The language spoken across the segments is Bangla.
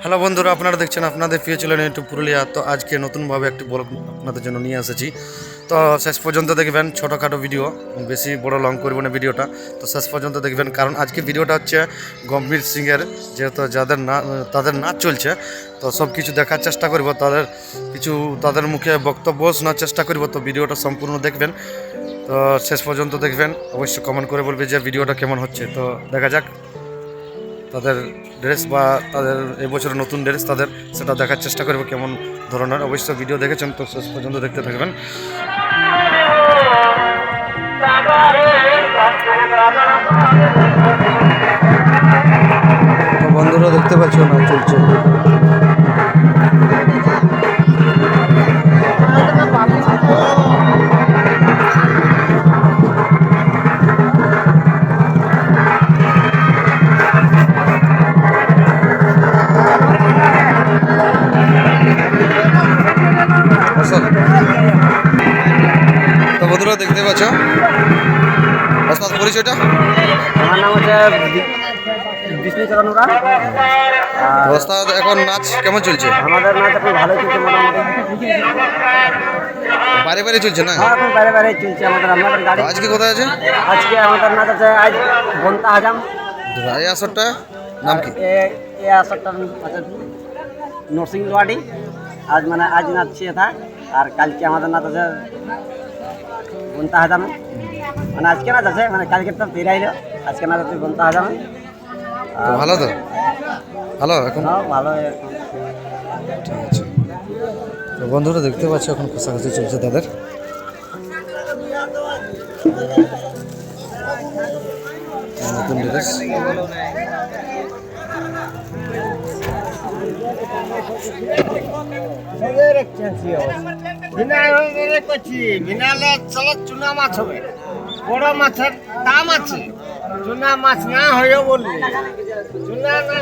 হ্যালো বন্ধুরা, আপনারা দেখছেন আপনাদের প্রিয় চ্যানেল ইউটিউব পুরুলিয়া। তো আজকে নতুনভাবে একটি ব্লগ আপনাদের জন্য নিয়ে এসেছি। তো শেষ পর্যন্ত দেখবেন, ছোটোখাটো ভিডিও, বেশি বড় লং করব না ভিডিওটা। তো শেষ পর্যন্ত দেখবেন, কারণ আজকে ভিডিওটা হচ্ছে গম্ভীর সিংয়ের, যেহেতু তাদের নাচ চলছে, তো সব কিছু দেখার চেষ্টা করব, তাদের মুখে বক্তব্য শোনার চেষ্টা করব। তো ভিডিওটা সম্পূর্ণ দেখবেন, তো শেষ পর্যন্ত দেখবেন। অবশ্যই কমেন্ট করে বলবে যে ভিডিওটা কেমন হচ্ছে। তো দেখা যাক তাদের ড্রেস বা তাদের এবছরের নতুন ড্রেস তাদের, সেটা দেখার চেষ্টা করবো কেমন ধরনের। অবশ্যই ভিডিও দেখেছেন তো শেষ পর্যন্ত দেখতে থাকবেন। তো বন্ধুরা দেখতে পাচ্ছ না চলছে। তো বন্ধুরা দেখতে পাচ্ছ, ওস্তাদ পরিচয়টা? আমার নাম হচ্ছে বিষ্ণু চরণ ওরা। ওস্তাদ, এখন নাচ কেমন চলছে? আমাদের নাচ এখন ভালোই চলছে, মোটামুটি বাইরে বাইরে চলছে না? এখন বাইরে বাইরে চলছে আমাদের গাড়ি। আজকে কোথায় আছে? আজকে আমাদের নাচ আছে আজ বন্তা হাজাম। এই আসরটা নাম কি? এই আসরটার আছে নরসিংহওয়াড়ি। আজ নাচছি এটা, আর কালকে আমাদের নাচ আছে বন্তা হাজামে। আজকে নাচ আছে, কালকে তো বেরাইলো, আজকে নাচ আছে বন্তা হাজামে। ভালো তো, ভালো এখন ভালো। ঠিক আছে। তো বন্ধুরা দেখতে পাচ্ছ এখন কাছাকাছি চলছে তাদের। নতুন ড্রেস। চুনা মাছ হবে, বড় মাছের দাম আছে। চুনা মাছ না হয়েও বললি চুনা না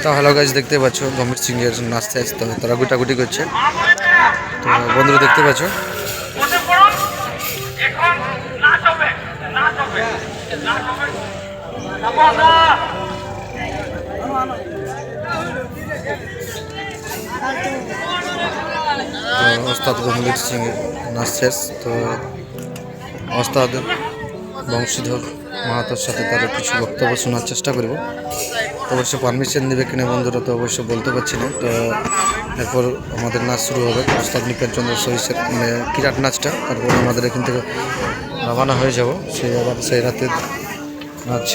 তো হ্যালো গাইজ, দেখতে পাচ্ছ গম্ভীর সিংয়ের নাচতে আসতে তারা গুটাগুটি করছে। তো বন্ধুরা দেখতে পাচ্ছ ওস্তাদ গম্ভীর সিং নাচ শেষ। তো ওস্তাদ বংশীধর মাহাতোর সাথে তারা কিছু বক্তব্য শোনার চেষ্টা করব। অবশ্য পারমিশন দেবে কিনা বন্ধুরা তো অবশ্য বলতে পারছি না। তো এরপর আমাদের নাচ শুরু হবে, ওস্তাদ নৃপেনচন্দ্র সহিসের কিরাট নাচটা। তারপর আমাদের এখান থেকে রওনা হয়ে যাব সেই রাতে নাচ।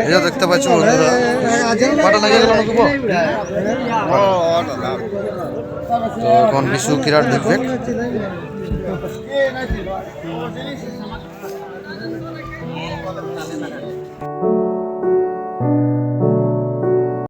এটা দেখতে পাচ্ছ বন্ধুরা, পাটা লাগিয়ে গেল নাকি? তো এখন বিশু কিরাট দেখবে।